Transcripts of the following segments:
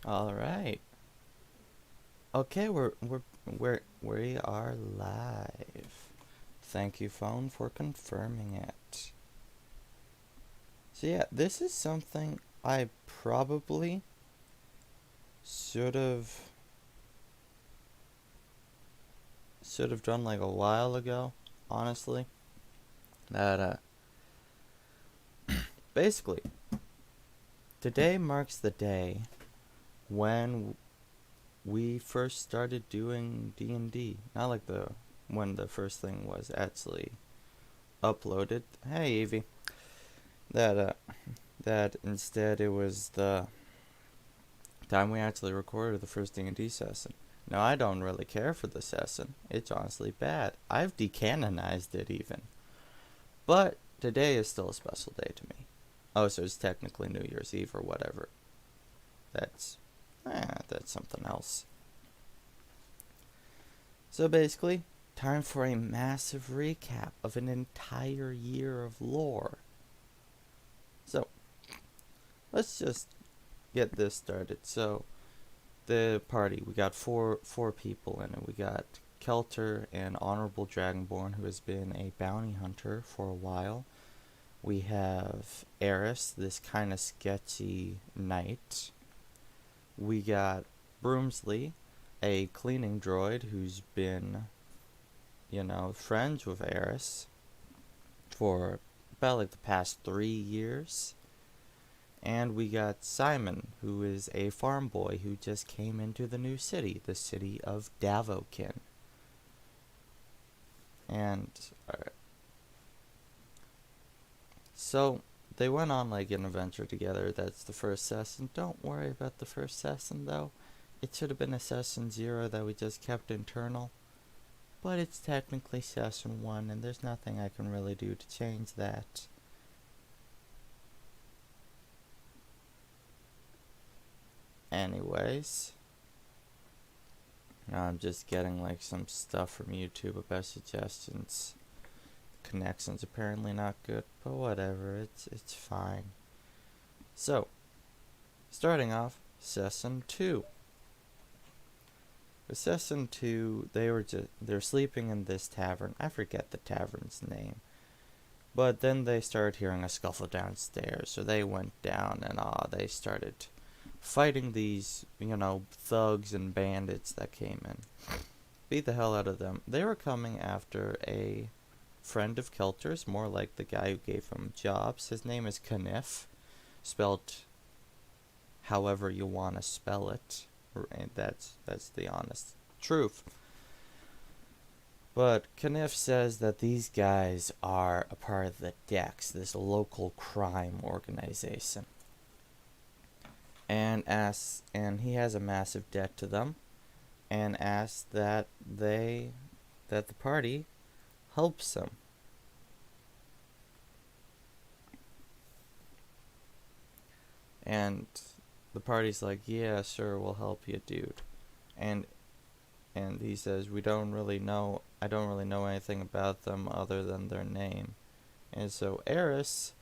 All right. Okay, we are live. Thank you, phone, for confirming it. So yeah, this is something I probably should have done like a while ago, honestly. That basically today marks the day when we first started doing D&D. Not like the when the first thing was actually uploaded. Hey Evie. That that instead it was the time we actually recorded the first D&D session. Now I don't really care for the session. It's honestly bad. I've decanonized it even. But today is still a special day to me. Oh, so it's technically New Year's Eve or whatever. That's that's something else. So basically, time for a massive recap of an entire year of lore. So, let's just get this started. So, the party, we got four people in it. We got Kelter, an honorable dragonborn who has been a bounty hunter for a while. We have Eris, this kind of sketchy knight. We got Broomsley, a cleaning droid who's been, friends with Eris for about like the past 3 years. And we got Simon, who is a farm boy who just came into the new city, the city of Davokin. And so they went on like an adventure together. That's the first session. Don't worry about the first session though. It should have been a session 0 that we just kept internal. But it's technically session 1, and there's nothing I can really do to change that. Anyways, now I'm just getting like some stuff from YouTube about suggestions. Connection's apparently not good, but whatever, it's fine. So, starting off, session 2. With session 2, they're sleeping in this tavern. I forget the tavern's name. But then they started hearing a scuffle downstairs, so they went down and they started fighting these, thugs and bandits that came in. Beat the hell out of them. They were coming after a friend of Kelter's, more like the guy who gave him jobs. His name is Kniff, spelled however you want to spell it. And that's the honest truth. But Kniff says that these guys are a part of the Dex, this local crime organization. And he has a massive debt to them, and asks that the party helps him. And the party's like, yeah, sure, we'll help you, dude. And he says, I don't really know anything about them other than their name. And so Eris,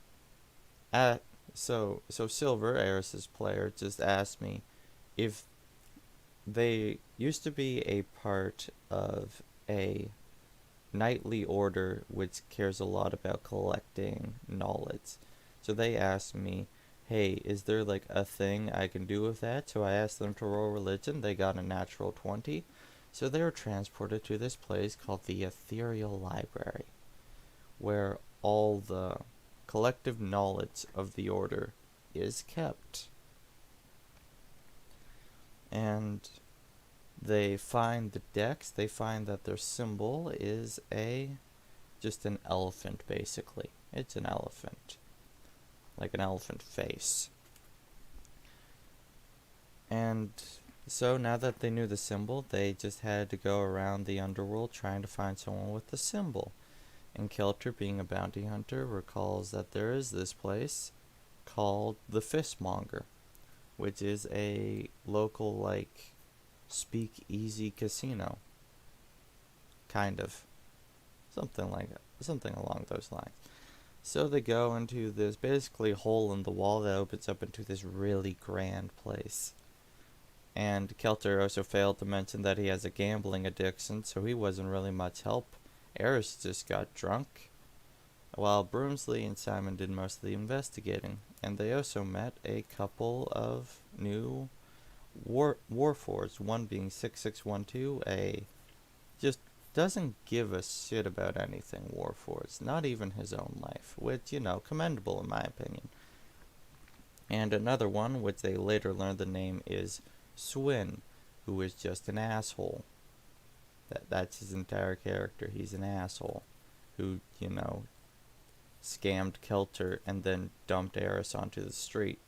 Silver, Eris's player, just asked me if they used to be a part of a knightly order which cares a lot about collecting knowledge. So they asked me, hey, is there like a thing I can do with that? So I asked them to roll religion. They got a natural 20. So they were transported to this place called the Ethereal Library, where all the collective knowledge of the order is kept. And they find the Dex. They find that their symbol is just an elephant, basically. It's an elephant. Like an elephant face. And so now that they knew the symbol, they just had to go around the underworld trying to find someone with the symbol. And Kelter, being a bounty hunter, recalls that there is this place called the Fist Monger, which is a local, like, speakeasy casino. Kind of. Something along those lines. So they go into this basically hole in the wall that opens up into this really grand place. And Kelter also failed to mention that he has a gambling addiction, so he wasn't really much help. Eris just got drunk, while Broomsley and Simon did most of the investigating. And they also met a couple of new Warforged, one being 6612, a just doesn't give a shit about anything Warforged, not even his own life, which, commendable in my opinion. And another one, which they later learned the name is Swin, who is just an asshole. That's his entire character. He's an asshole who, scammed Kelter and then dumped Eris onto the street.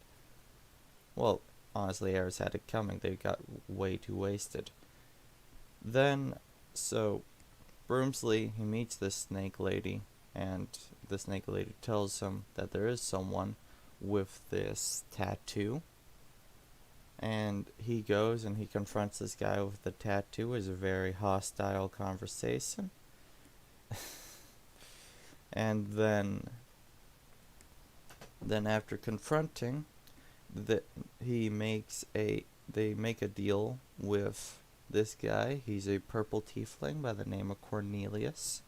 Well, honestly, Eris had it coming. They got way too wasted. Then, so, Broomsley, he meets this snake lady, and the snake lady tells him that there is someone with this tattoo. And he goes and he confronts this guy with the tattoo. It's a very hostile conversation. And then after confronting, they make a deal with this guy. He's a purple tiefling by the name of Cornelius.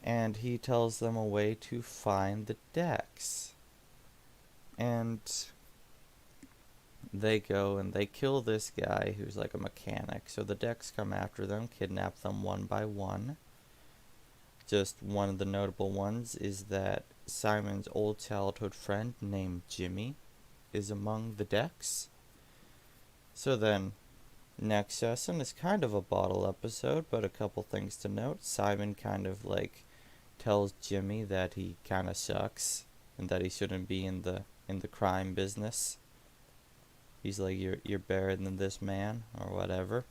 And he tells them a way to find the decks. And they go and they kill this guy who's like a mechanic. So the decks come after them, kidnap them one by one. Just one of the notable ones is that Simon's old childhood friend named Jimmy is among the decks. So then, next session is kind of a bottle episode, but a couple things to note. Simon kind of tells Jimmy that he kind of sucks and that he shouldn't be in the crime business. He's like, you're better than this man, or whatever.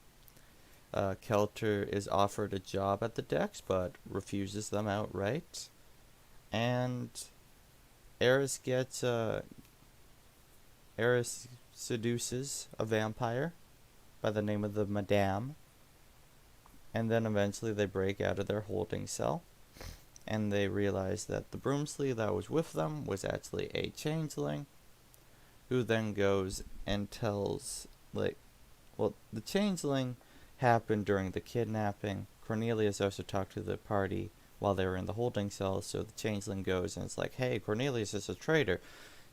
Kelter is offered a job at the decks, but refuses them outright. And Eris seduces a vampire by the name of the Madame. And then eventually they break out of their holding cell. And they realize that the Broomsley that was with them was actually a changeling, who then goes and tells, the changeling happened during the kidnapping. Cornelius also talked to the party while they were in the holding cell, so the changeling goes and it's like, hey, Cornelius is a traitor.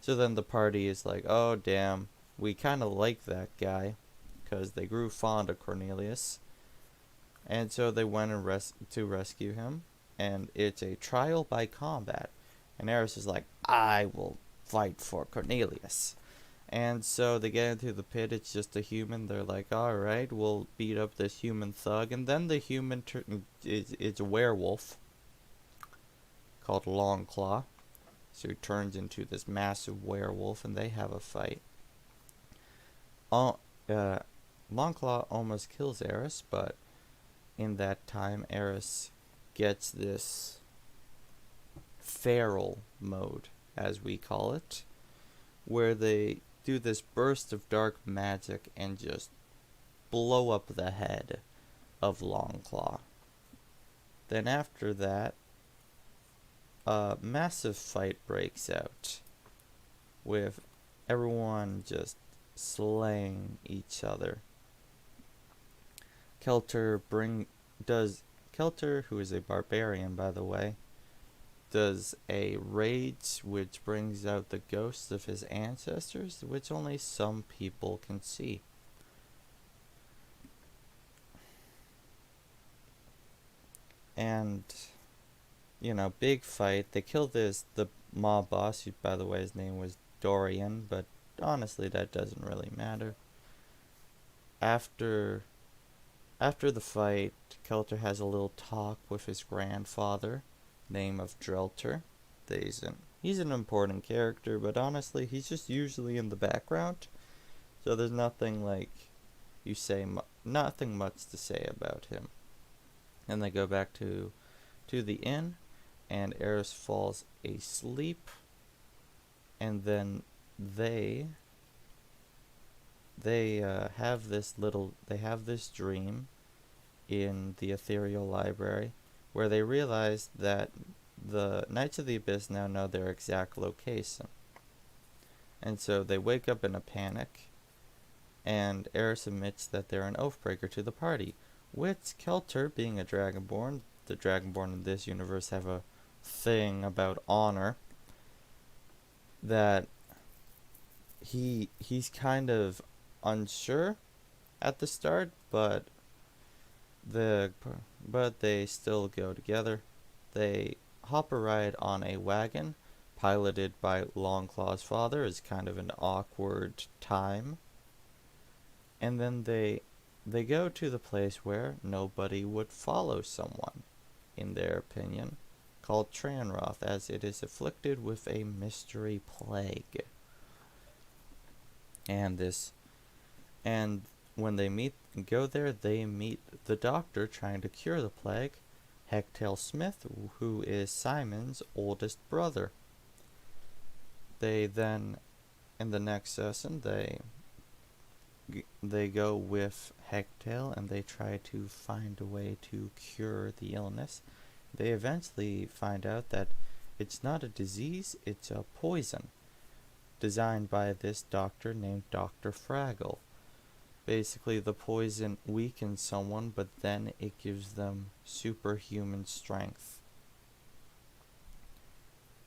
So then the party is like, oh, damn, we kind of like that guy, because they grew fond of Cornelius. And so they went to rescue him, and it's a trial by combat. And Eris is like, I will fight for Cornelius. And so they get into the pit. It's just a human. They're like, alright, we'll beat up this human thug. And then the human it's a werewolf called Longclaw. So he turns into this massive werewolf, and they have a fight. Longclaw almost kills Eris, but in that time, Eris gets this feral mode, as we call it, where they do this burst of dark magic and just blow up the head of Longclaw. Then after that, a massive fight breaks out, with everyone just slaying each other. Kelter, who is a barbarian, by the way, does a rage which brings out the ghosts of his ancestors, which only some people can see. And, big fight. They kill the mob boss, who, by the way, his name was Dorian, but honestly, that doesn't really matter. After the fight, Kelter has a little talk with his grandfather, name of Drelter. He's an important character, but honestly, he's just usually in the background, so there's nothing nothing much to say about him. And they go back to the inn, and Eris falls asleep, and then they have this dream in the ethereal library, where they realize that the Knights of the Abyss now know their exact location. And so they wake up in a panic, and Eris admits that they're an oathbreaker to the party, which Kelter, being a Dragonborn, the Dragonborn in this universe have a thing about honor, that he's kind of unsure at the start, but they still go together. They hop a ride on a wagon piloted by Longclaw's father. Is kind of an awkward time. And then they go to the place where nobody would follow someone, in their opinion, called Tranroth, as it is afflicted with a mystery plague. And when they go there, they meet the doctor trying to cure the plague, Hectail Smith, who is Simon's oldest brother. They then, in the next session, they go with Hectail and they try to find a way to cure the illness. They eventually find out that it's not a disease, it's a poison, designed by this doctor named Dr. Fraggle. Basically, the poison weakens someone, but then it gives them superhuman strength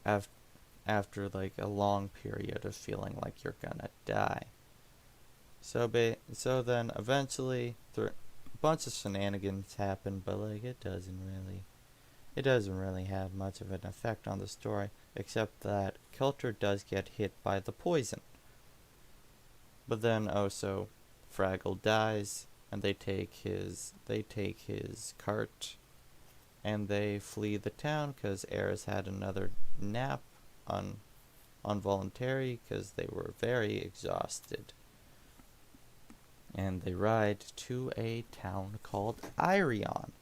after like a long period of feeling like you're gonna die. So then eventually a bunch of shenanigans happen, but like it doesn't really have much of an effect on the story, except that Kelter does get hit by the poison. But then also Fraggle dies, and they take his cart, and they flee the town because Eris had another nap, involuntary, because they were very exhausted. And they ride to a town called Irion.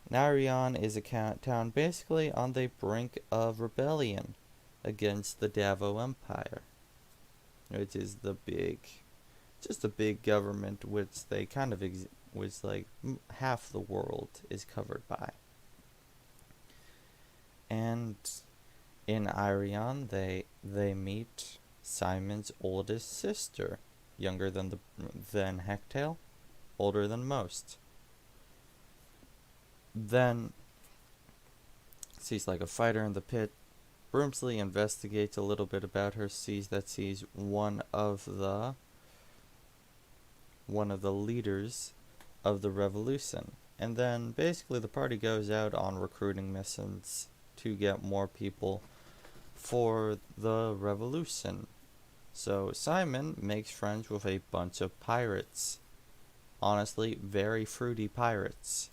And Irion is a town basically on the brink of rebellion against the Davo Empire, which is just a big government which they kind of which like half the world is covered by. And in Irion, they meet Simon's oldest sister, younger than Hectail, older than most. Then she's like a fighter in the pit. Broomsley investigates a little bit about her, sees one of the leaders of the revolution. And then basically the party goes out on recruiting missions to get more people for the revolution. So Simon makes friends with a bunch of pirates. Honestly, very fruity pirates.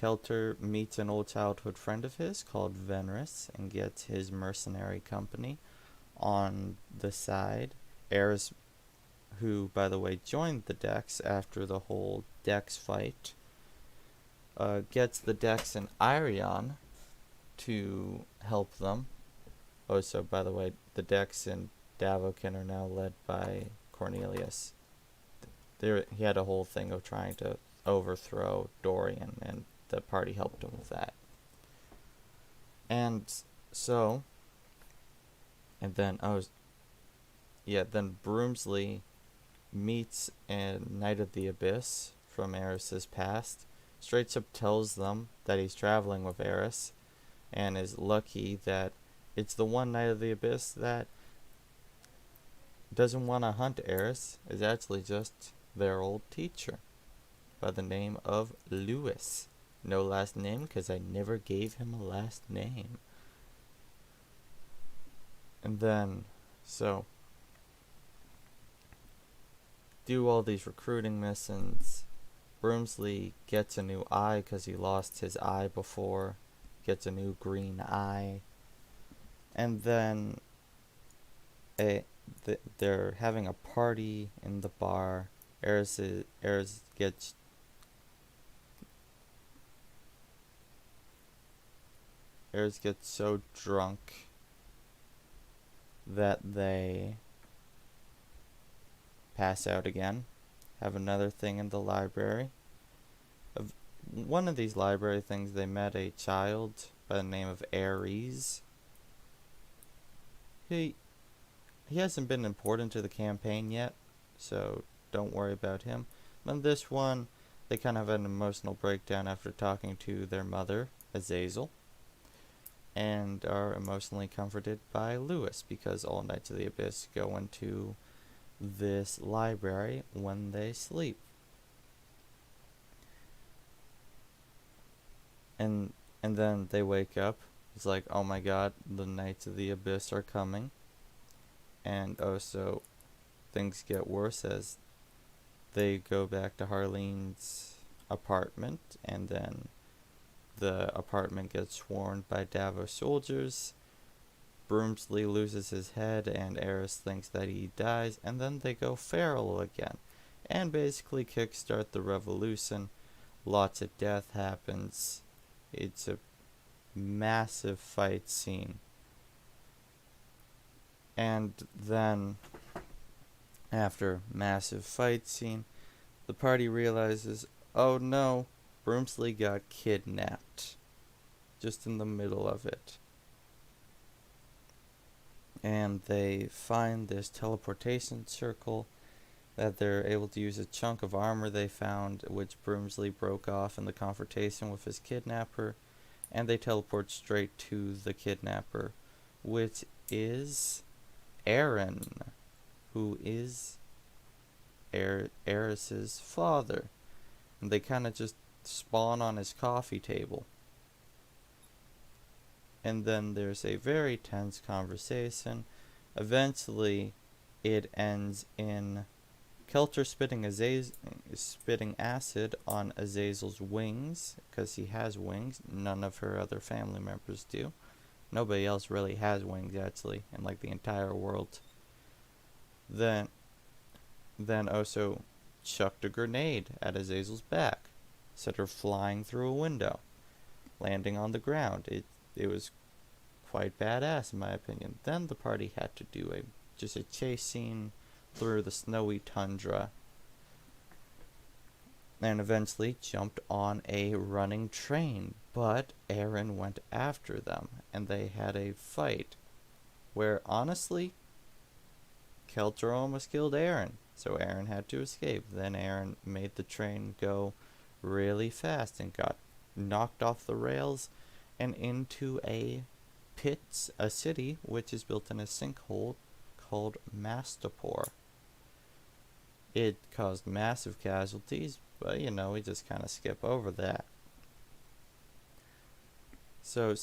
Kelter meets an old childhood friend of his called Venris and gets his mercenary company on the side. Eris, who, by the way, joined the Dex after the whole Dex fight, gets the Dex in Irion to help them. Oh, so by the way, the Dex in Davokin are now led by Cornelius. He had a whole thing of trying to overthrow Dorian, and the party helped him with that. And so, then Broomsley meets a Knight of the Abyss from Eris's past, straight up tells them that he's traveling with Eris, and is lucky that it's the one Knight of the Abyss that doesn't want to hunt Eris, is actually just their old teacher by the name of Lewis. No last name, because I never gave him a last name. And then, so, do all these recruiting missions. Broomsley gets a new eye because he lost his eye before. Gets a new green eye. And then they're having a party in the bar. Eris gets so drunk that they pass out again. Have another thing in the library. One of these library things, they met a child by the name of Ares. he hasn't been important to the campaign yet, so don't worry about him. But this one, they kind of have an emotional breakdown after talking to their mother, Azazel, and are emotionally comforted by Lewis because all Knights of the Abyss go into this library when they sleep. And then they wake up. It's like, oh my god, the Knights of the Abyss are coming. And also, things get worse as they go back to Harleen's apartment, and then the apartment gets swarmed by Davos soldiers. Broomsley loses his head, and Eris thinks that he dies, and then they go feral again, and basically kickstart the revolution. Lots of death happens. It's a massive fight scene. And then, after massive fight scene, the party realizes, oh no, Broomsley got kidnapped. Just in the middle of it. And they find this teleportation circle that they're able to use a chunk of armor they found, which Broomsley broke off in the confrontation with his kidnapper, and they teleport straight to the kidnapper, which is Aaron, who is Eris's father. And they kind of just spawn on his coffee table. And then there's a very tense conversation. Eventually, it ends in Kelter spitting acid on Azazel's wings, because he has wings. None of her other family members do. Nobody else really has wings, actually, in like the entire world. Then also chucked a grenade at Azazel's back, set her flying through a window, landing on the ground. It was quite badass in my opinion. Then the party had to do just a chase scene through the snowy tundra, and eventually jumped on a running train, but Aaron went after them, and they had a fight where, honestly, Kelter almost killed Aaron, so Aaron had to escape. Then Aaron made the train go really fast and got knocked off the rails and into a city which is built in a sinkhole called Mastapor. It caused massive casualties, but we just kind of skip over that. So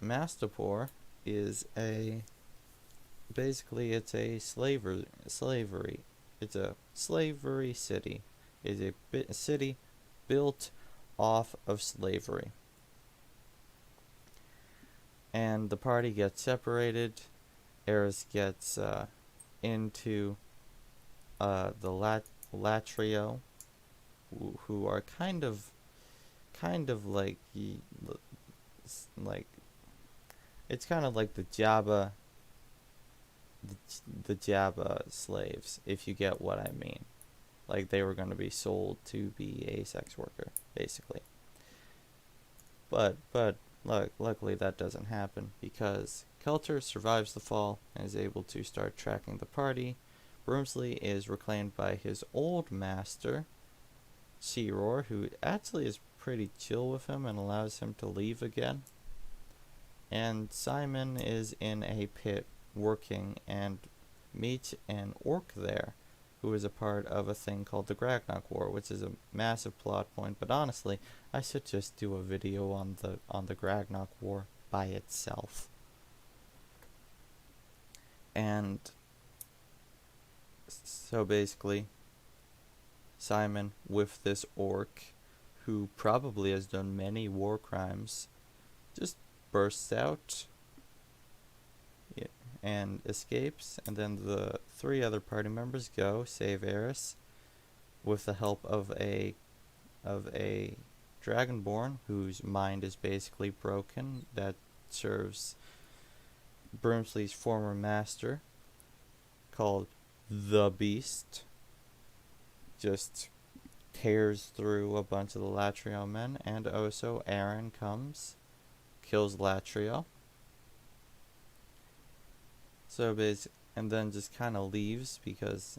Mastapor is basically it's a slavery. It's a slavery city. It's a city built off of slavery. And the party gets separated. Eris gets into the Latrio, who are kind of like it's kind of like the Jabba slaves, if you get what I mean. Like, they were going to be sold to be a sex worker, basically. But luckily that doesn't happen, because Kelter survives the fall and is able to start tracking the party. Broomsley is reclaimed by his old master, Searoar, who actually is pretty chill with him and allows him to leave again. And Simon is in a pit working and meets an orc there, who is a part of a thing called the Gragnok War, which is a massive plot point. But honestly, I should just do a video on the Gragnok War by itself. And so basically, Simon, with this orc, who probably has done many war crimes, just bursts out and escapes, and then the three other party members go save Eris with the help of a dragonborn whose mind is basically broken, that serves Broomsley's former master, called the Beast. Just tears through a bunch of the Latrio men, and also Aaron comes, kills Latrio. and then just kind of leaves because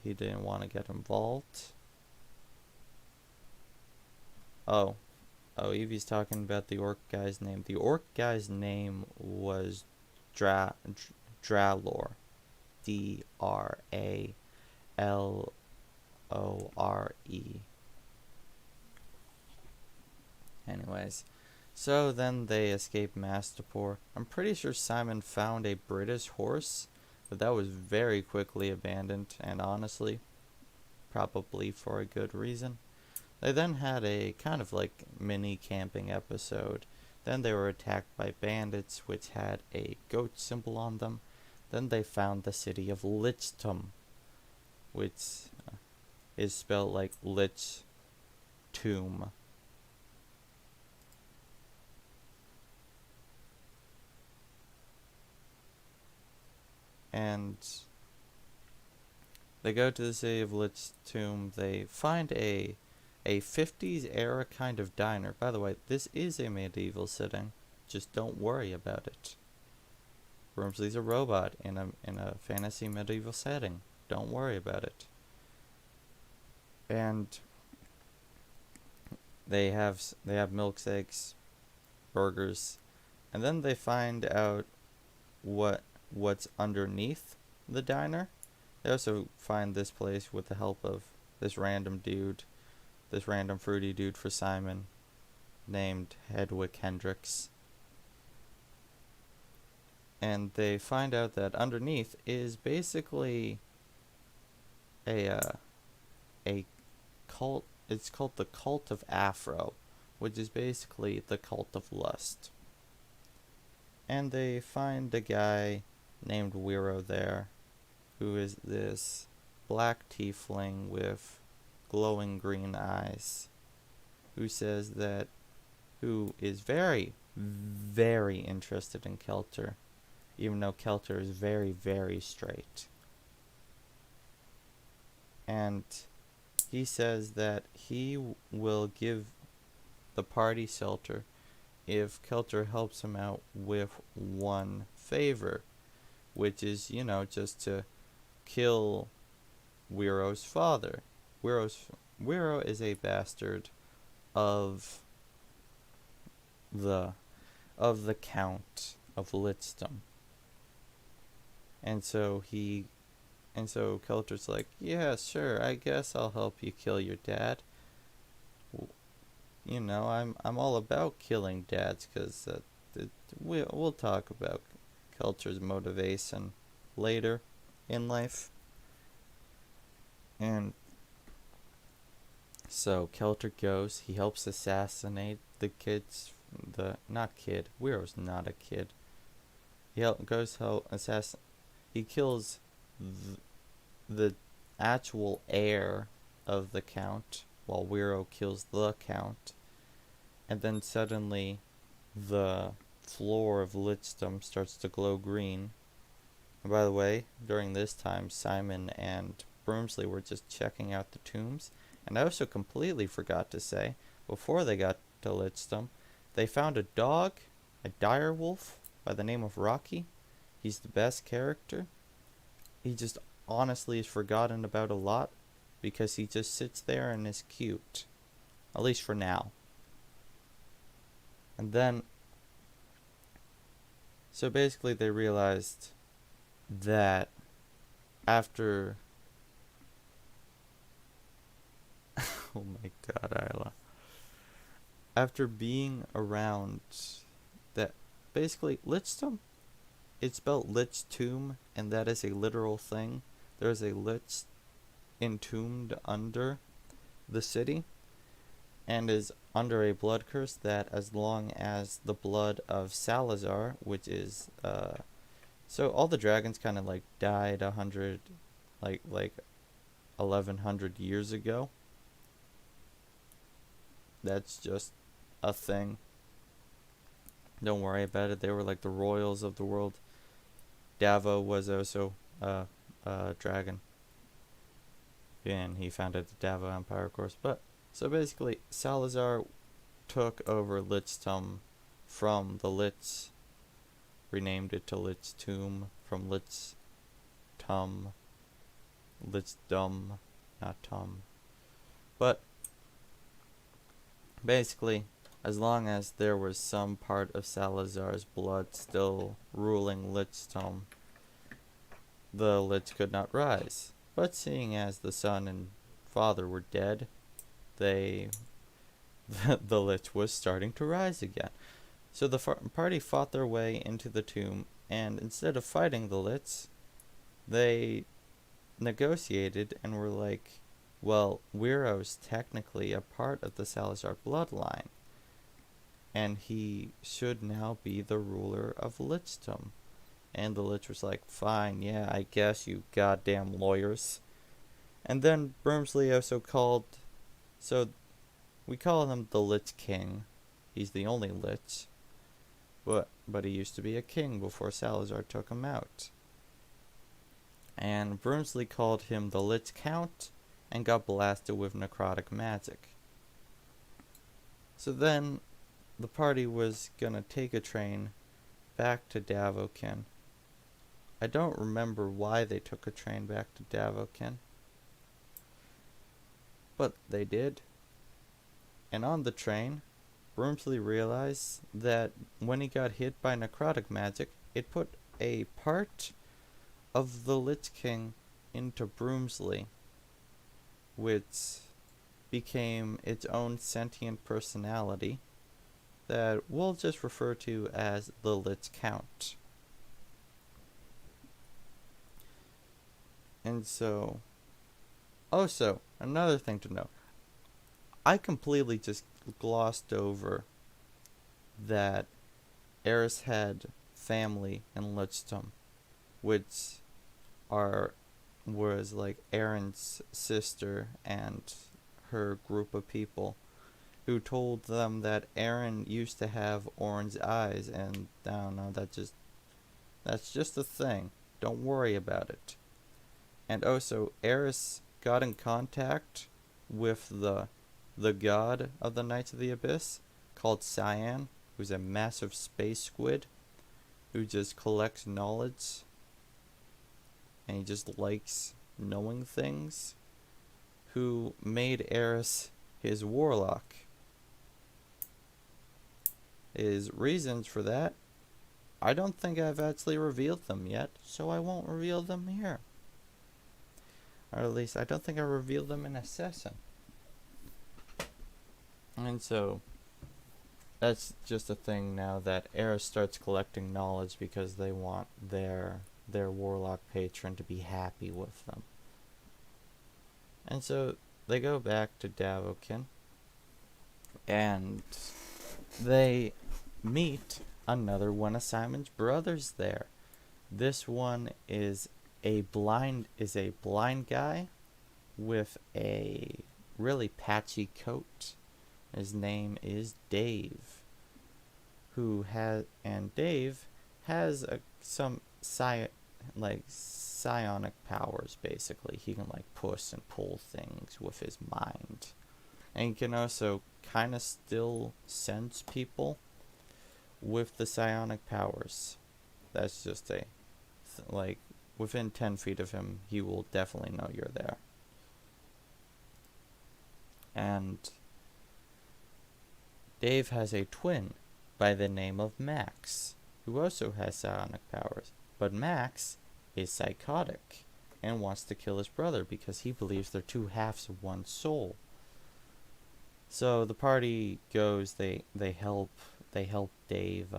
he didn't want to get involved. Oh, Evie's talking about the orc guy's name. The orc guy's name was Dralor. Dralore. Anyways, so then they escape Mastapor. I'm pretty sure Simon found a British horse, but that was very quickly abandoned, and honestly, probably for a good reason. They then had a kind of like mini camping episode. Then they were attacked by bandits which had a goat symbol on them. Then they found the city of Lichtum, which is spelled like Lich Tomb. And they go to the city of Lich Tomb. They find a 50s era kind of diner. By the way, this is a medieval setting. Just don't worry about it. Broomsley's a robot in a fantasy medieval setting. Don't worry about it. And they have milkshakes, burgers, and then they find out what's underneath the diner. They also find this place with the help of this random fruity dude for Simon, named Hedwig Hendricks. And they find out that underneath is basically a cult. It's called the Cult of Afro, which is basically the cult of lust. And they find a guy named Wiro there, who is this black tiefling with glowing green eyes, who is very, very interested in Kelter, even though Kelter is very, very straight. And he says that he will give the party shelter if Kelter helps him out with one favor, which is, just to kill Wiro's father. Wiro is a bastard of the Count of Lichtum. And so Kelter's like, yeah, sure, I guess I'll help you kill your dad. I'm all about killing dads, because we'll talk about Kelter's motivation later in life. And so Kelter goes, he helps assassinate the kids, Wiro's not a kid. He kills the actual heir of the Count, while Wiro kills the Count. And then suddenly the floor of Lichtum starts to glow green. And by the way, during this time, Simon and Broomsley were just checking out the tombs. And I also completely forgot to say, before they got to Lichtum, they found a dog, a direwolf, by the name of Rocky. He's the best character. He just honestly is forgotten about a lot, because he just sits there and is cute. At least for now. And then, so basically they realized that after oh my god, Isla. After being around that, basically, Lichtum, it's spelled Lich Tomb, and that is a literal thing. There's a Lich entombed under the city, and is under a blood curse that, as long as the blood of Salazar, which is, so all the dragons kind of like died 1100 years ago. That's just a thing. Don't worry about it. They were like the royals of the world. Davo was also a dragon, and he founded the Davo Empire, of course. But so basically, Salazar took over Lichtum from the Lich, renamed it to Lich Tomb from Lich Lichdom, not Tum. But basically, as long as there was some part of Salazar's blood still ruling Lichdom, the Lich could not rise. But seeing as the son and father were dead, the Lich was starting to rise again. So the party fought their way into the tomb, and instead of fighting the Lich, they negotiated and were like, well, Wiro's technically a part of the Salazar bloodline, and he should now be the ruler of Lichdom. And the Lich was like, fine, yeah, I guess, you goddamn lawyers. And then Broomsley also called, so we call him the Lich King. He's the only Lich. But he used to be a king before Salazar took him out. And Broomsley called him the Lich Count and got blasted with necrotic magic. So then the party was gonna take a train back to Davokin. I don't remember why they took a train back to Davokin, but they did. And on the train, Broomsley realized that when he got hit by necrotic magic, it put a part of the Lich King into Broomsley, which became its own sentient personality that we'll just refer to as the Lich Count. And so, also, another thing to note, I completely just glossed over that Eris had family in Lichdom, which was like Erin's sister and her group of people, who told them that Erin used to have orange eyes, and I don't know, that's just a thing. Don't worry about it. And also, Eris got in contact with the god of the Knights of the Abyss, called Cyan, who's a massive space squid who just collects knowledge, and he just likes knowing things, who made Eris his warlock. His reasons for that, I don't think I've actually revealed them yet, so I won't reveal them here. Or at least, I don't think I revealed them in Assassin. And so, that's just a thing now that Eris starts collecting knowledge because they want their warlock patron to be happy with them. And so, they go back to Davokin, and they meet another one of Simon's brothers there. This one is a blind guy with a really patchy coat. His name is Dave, Dave has some psionic powers. Basically, he can like push and pull things with his mind, and he can also kind of still sense people with the psionic powers. That's just within 10 feet of him, he will definitely know you're there. And Dave has a twin by the name of Max, who also has psionic powers. But Max is psychotic and wants to kill his brother because he believes they're two halves of one soul. So the party goes, they help Dave.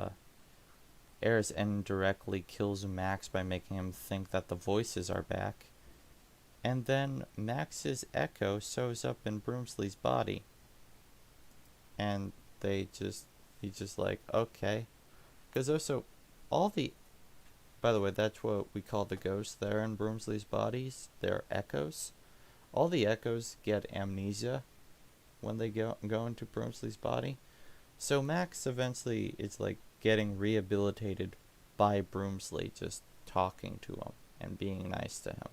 Eris indirectly kills Max by making him think that the voices are back. And then Max's echo shows up in Broomsley's body. And he's just like, okay. Because also, by the way, that's what we call the ghosts there in Broomsley's bodies. They're echoes. All the echoes get amnesia when they go into Broomsley's body. So Max eventually is like getting rehabilitated by Broomsley, just talking to him and being nice to him.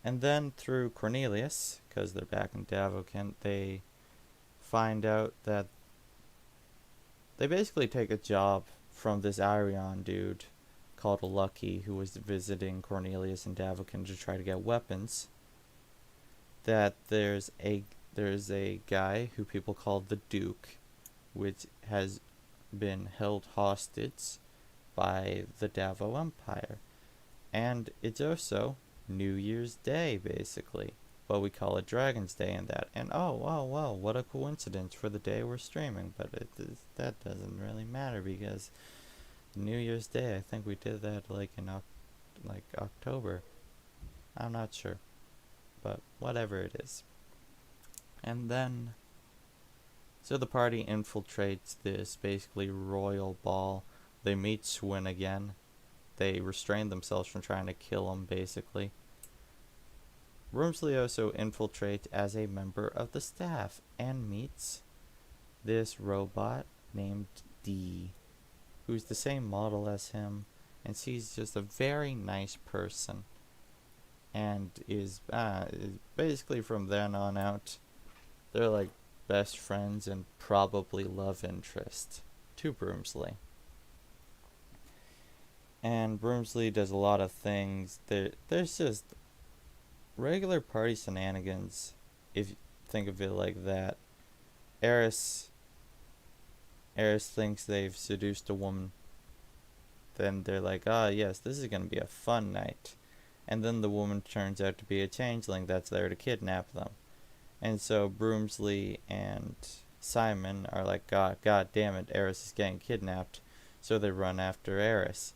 And then through Cornelius, because they're back in Davokin, they find out that they basically take a job from this Arion dude called Lucky, who was visiting Cornelius and Davokin to try to get weapons, that there's a guy who people call the Duke, which has been held hostage by the Davo Empire. And it's also New Year's Day, basically. But we call it Dragon's Day in that. And wow, what a coincidence for the day we're streaming. But that doesn't really matter because New Year's Day, I think we did that in October. I'm not sure. But whatever it is. And then, so the party infiltrates this basically royal ball. They meet Swin again. They restrain themselves from trying to kill him, basically. Broomsley also infiltrates as a member of the staff and meets this robot named D, who's the same model as him, and she's just a very nice person. And is basically from then on out, they're like best friends and probably love interest to Broomsley. And Broomsley does a lot of things. There's just regular party shenanigans, if you think of it like that. Eris thinks they've seduced a woman. Then they're like, yes, this is going to be a fun night. And then the woman turns out to be a changeling that's there to kidnap them. And so Broomsley and Simon are like, God damn it, Eris is getting kidnapped. So they run after Eris.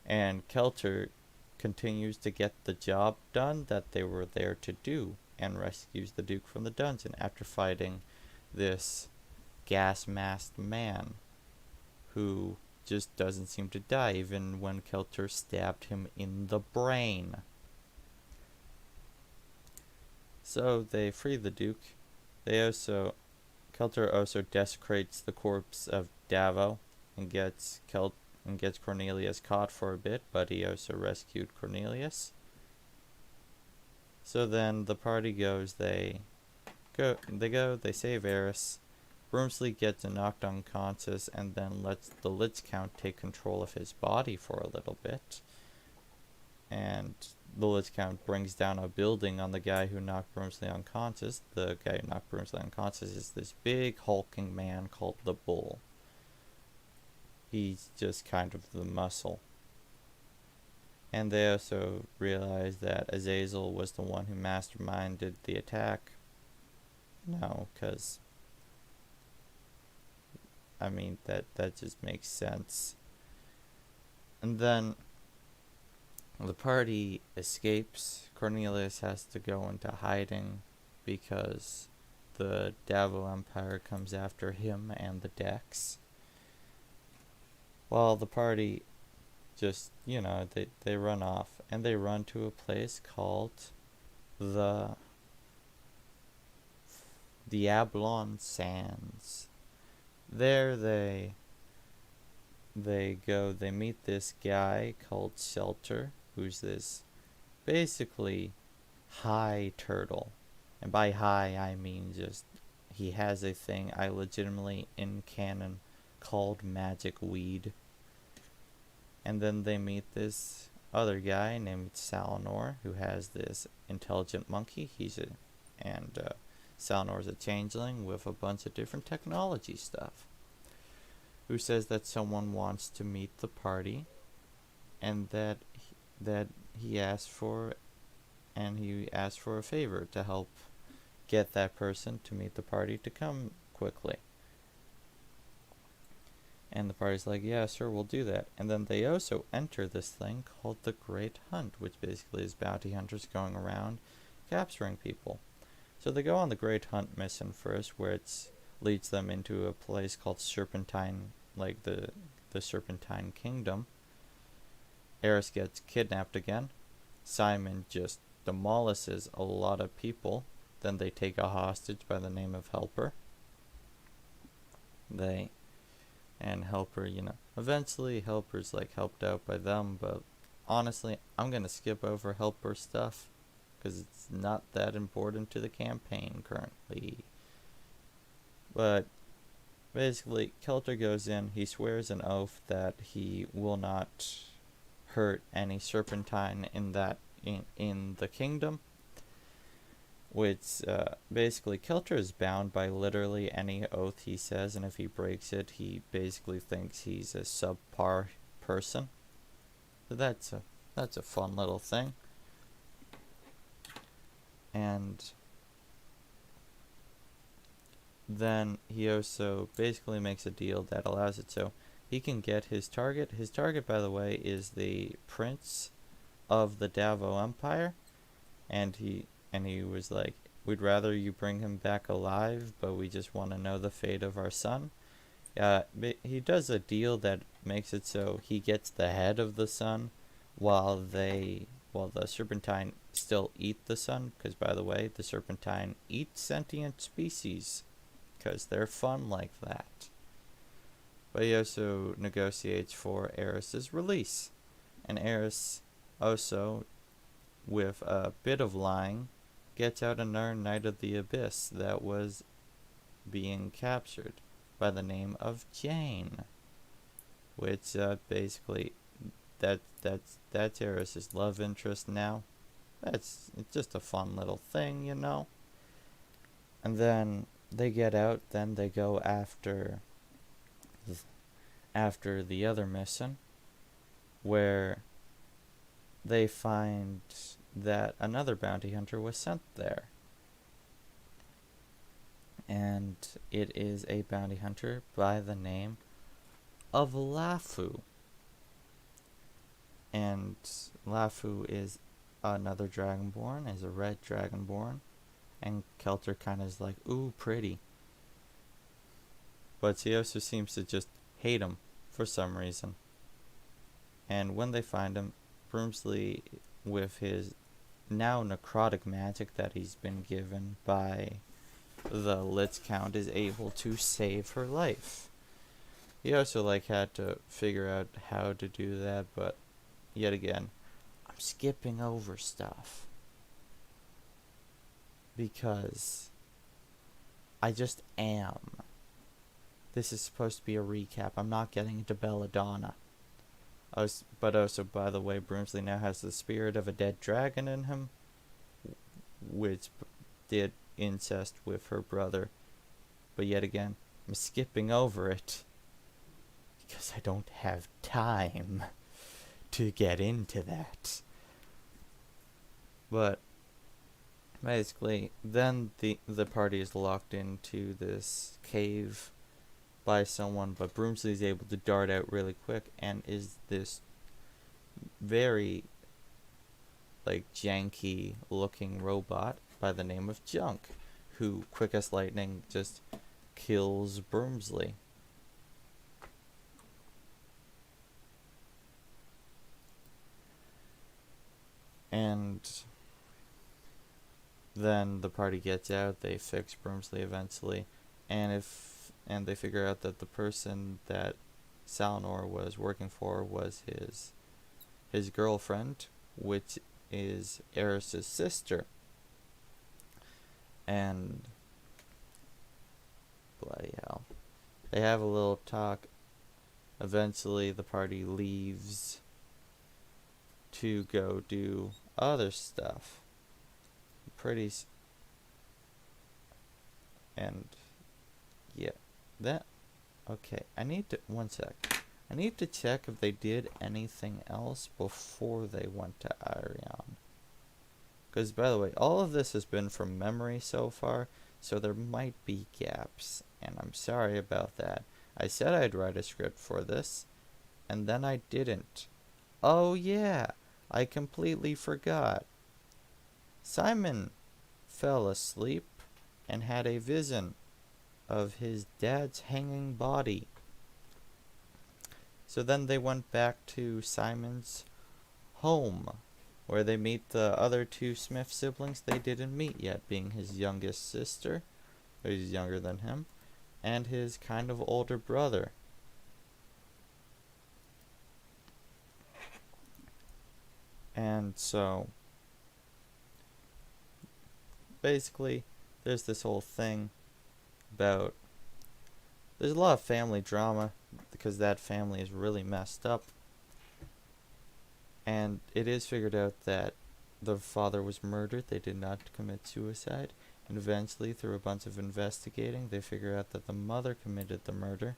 And Kelter continues to get the job done that they were there to do and rescues the Duke from the dungeon after fighting this gas-masked man who just doesn't seem to die even when Kelter stabbed him in the brain. So they free the Duke. Kelter also desecrates the corpse of Davo and gets Cornelius caught for a bit, but he also rescued Cornelius. So then the party goes, they save Eris. Broomsley gets knocked unconscious and then lets the Lich Count take control of his body for a little bit. And the Lich Count brings down a building on the guy who knocked Broomsley unconscious. The guy who knocked Broomsley unconscious is this big hulking man called the Bull. He's just kind of the muscle. And they also realize that Azazel was the one who masterminded the attack. No, because that just makes sense. And then the party escapes. Cornelius has to go into hiding because the Davo Empire comes after him and the Dex. Well, the party just, they run off, and they run to a place called the Diablon Sands. There they meet this guy called Shelter, who's this basically high turtle. And by high, I mean just, he has a thing I legitimately in canon called magic weed. And then they meet this other guy named Salinor, who has this intelligent monkey. Salinor's a changeling with a bunch of different technology stuff, who says that someone wants to meet the party, and that he asked for a favor to help get that person to meet the party to come quickly. And the party's like, yeah, sure, we'll do that. And then they also enter this thing called the Great Hunt, which basically is bounty hunters going around capturing people. So they go on the Great Hunt mission first, where it leads them into a place called Serpentine, like the Serpentine Kingdom. Eris gets kidnapped again. Simon just demolishes a lot of people. Then they take a hostage by the name of Helper. And Helper, eventually Helper's helped out by them, but honestly, I'm gonna skip over Helper stuff because it's not that important to the campaign currently. But basically, Kelter goes in, he swears an oath that he will not hurt any serpentine in the kingdom. Which basically Kilter is bound by literally any oath he says, and if he breaks it, he basically thinks he's a subpar person. So that's a fun little thing. And then he also basically makes a deal that allows it so he can get his target. His target, by the way, is the prince of the Davo Empire, and he was like, we'd rather you bring him back alive, but we just want to know the fate of our son. He does a deal that makes it so he gets the head of the son while the serpentine still eat the son, because by the way, the serpentine eat sentient species, because they're fun like that. But he also negotiates for Eris's release, and Eris also, with a bit of lying, gets out another Knight of the Abyss that was being captured by the name of Jane, which basically that's Eris's love interest now. It's just a fun little thing, you know. And then they get out, then they go after the other mission, where they find that another bounty hunter was sent there. And it is a bounty hunter by the name of Lafu. And Lafu is another Dragonborn, is a red Dragonborn. And Kelter kind of is like, ooh, pretty. But he also seems to just hate him for some reason. And when they find him, Broomsley, with his now necrotic magic that he's been given by the Litz Count, is able to save her life. He also had to figure out how to do that, but yet again, I'm skipping over stuff because I just am. This is supposed to be a recap. I'm not getting into Belladonna. But also, by the way, Broomsley now has the spirit of a dead dragon in him, which did incest with her brother. But yet again, I'm skipping over it because I don't have time to get into that. But basically, then the party is locked into this cave by someone, but Broomsley is able to dart out really quick and is this very janky looking robot by the name of Junk, who quick as lightning just kills Broomsley. And then the party gets out, they fix Broomsley eventually, and they figure out that the person that Salnor was working for was his girlfriend, which is Eris's sister. And bloody hell. They have a little talk. Eventually the party leaves to go do other stuff. And yeah, that okay, one sec. I need to check if they did anything else before they went to Arion. Because, by the way, all of this has been from memory so far, so there might be gaps, and I'm sorry about that. I said I'd write a script for this, and then I didn't. Oh yeah, I completely forgot. Simon fell asleep and had a vision of his dad's hanging body. So then they went back to Simon's home, where they meet the other two Smith siblings they didn't meet yet, being his youngest sister, who's younger than him, and his kind of older brother. And so, basically, there's this whole thing about, there's a lot of family drama, because that family is really messed up. And it is figured out that the father was murdered. They did not commit suicide. And eventually, through a bunch of investigating, they figure out that the mother committed the murder.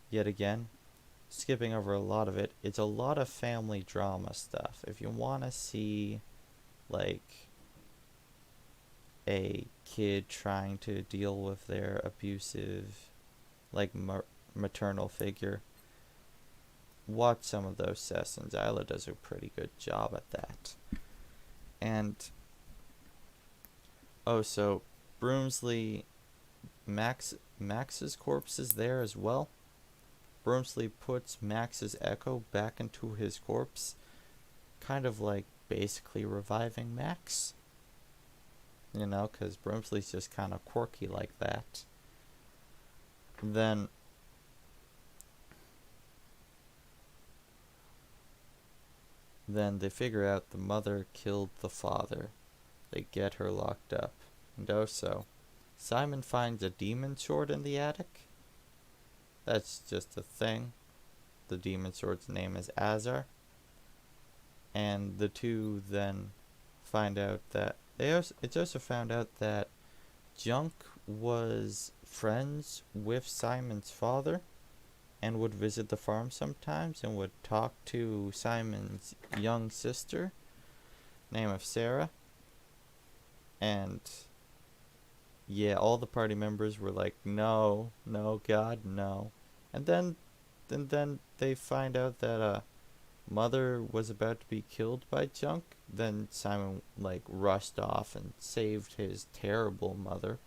Yet again, skipping over a lot of it, it's a lot of family drama stuff. If you want to see, like, a kid trying to deal with their abusive, like, maternal figure, watch some of those sessions. Isla does a pretty good job at that. And so Broomsley, Max's corpse is there as well. Broomsley puts Max's echo back into his corpse, kind of like basically reviving Max. You know, because Broomsley's just kind of quirky like that. Then they figure out the mother killed the father. They get her locked up. And so Simon finds a demon sword in the attic. That's just a thing. The demon sword's name is Azar. And the two then find out that it's also found out that Junk was friends with Simon's father and would visit the farm sometimes and would talk to Simon's young sister, name of Sarah. And yeah, all the party members were like, no, God, no. And then they find out that mother was about to be killed by Junk. Then Simon like rushed off and saved his terrible mother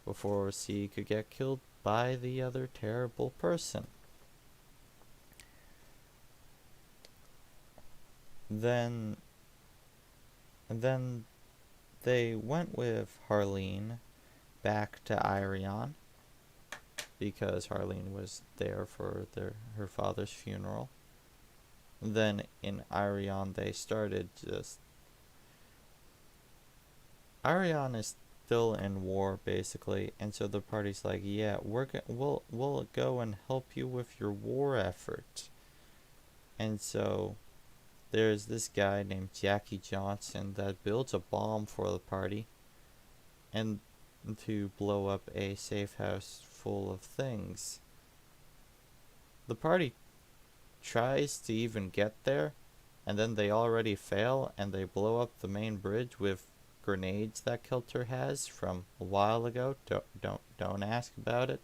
before she could get killed by the other terrible person. Then they went with Harleen back to Irion because Harleen was there for her father's funeral. Then in Irion they started just... Irion is still in war basically, and so the party's like, yeah, we'll go and help you with your war effort. And so there's this guy named Jackie Johnson that builds a bomb for the party and to blow up a safe house full of things. The party tries to even get there, and then they already fail and they blow up the main bridge with grenades that Kelter has from a while ago. Don't ask about it.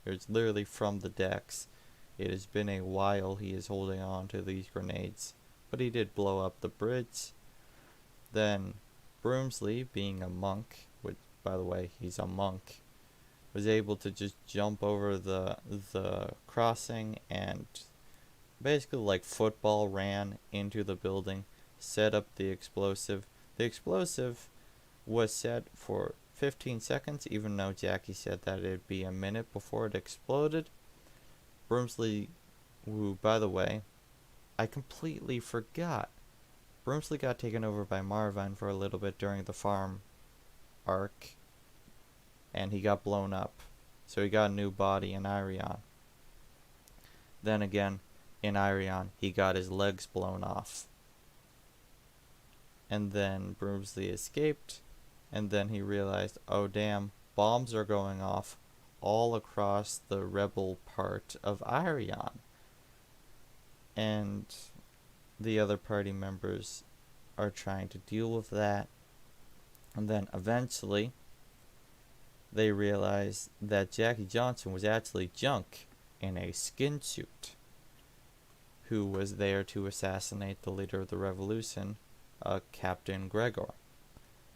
It's literally from the decks. It has been a while he is holding on to these grenades, but he did blow up the bridge. Then Broomsley, being a monk, which by the way he's a monk, was able to just jump over the crossing and basically like football ran into the building, set up the explosive. The explosive was set for 15 seconds, even though Jackie said that it'd be a minute before it exploded. Broomsley, who, by the way, I completely forgot. Broomsley got taken over by Marvine for a little bit during the farm arc, and he got blown up. So he got a new body in Irion. Then again, in Irion, he got his legs blown off. And then Broomsley escaped, and then he realized, oh damn, bombs are going off all across the rebel part of Irion. And the other party members are trying to deal with that. And then eventually, they realize that Jackie Johnson was actually Junk in a skin suit, who was there to assassinate the leader of the revolution, Captain Gregor.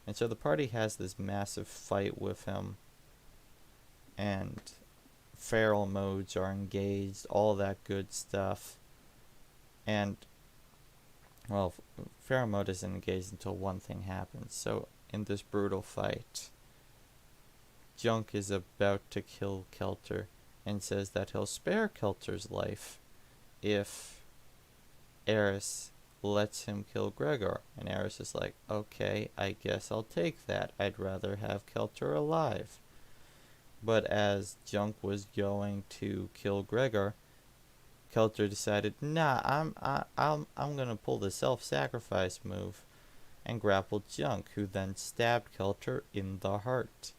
And so the party has this massive fight with him, and feral modes are engaged, all that good stuff. And, well, feral mode isn't engaged until one thing happens. So in this brutal fight, Junk is about to kill Kelter and says that he'll spare Kelter's life if Eris lets him kill Gregor. And Eris is like, okay, I guess I'll take that. I'd rather have Kelter alive. But as Junk was going to kill Gregor, Kelter decided, nah, I'm gonna pull the self-sacrifice move, and grappled Junk, who then stabbed Kelter in the heart.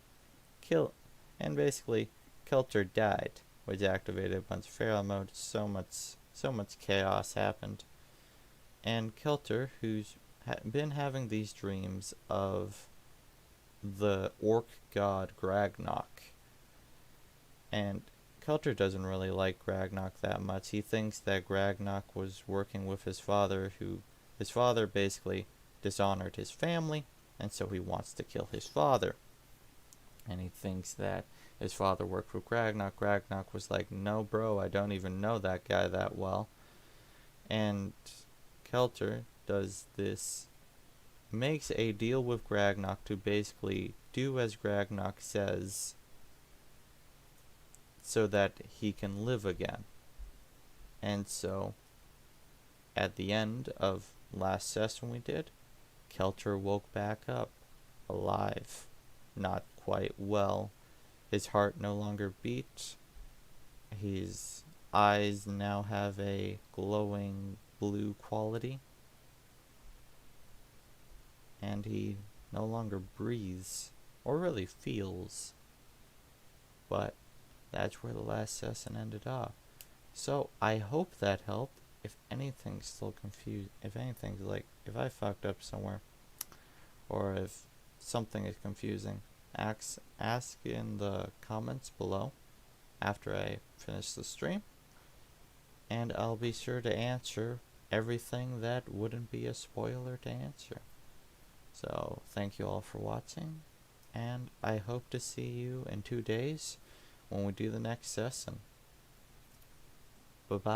And basically, Kelter died, which activated a bunch of feral mode. So much chaos happened, and Kelter, who's been having these dreams of the orc god Gragnok, and Kelter doesn't really like Gragnok that much. He thinks that Gragnok was working with his father, his father basically dishonored his family, and so he wants to kill his father. And he thinks that his father worked with Gragnok. Gragnok was like, no bro, I don't even know that guy that well. And Kelter does this, makes a deal with Gragnok to basically do as Gragnok says so that he can live again. And so, at the end of last session we did, Kelter woke back up, alive, not quite well. His heart no longer beat. His eyes now have a glowing blue quality. And he no longer breathes, or really feels. But that's where the last session ended up. So I hope that helped. If anything's still confused, if anything's like, if I fucked up somewhere, or if something is confusing, ask in the comments below after I finish the stream, and I'll be sure to answer everything that wouldn't be a spoiler to answer. So thank you all for watching, and I hope to see you in 2 days when we do the next session. Bye bye.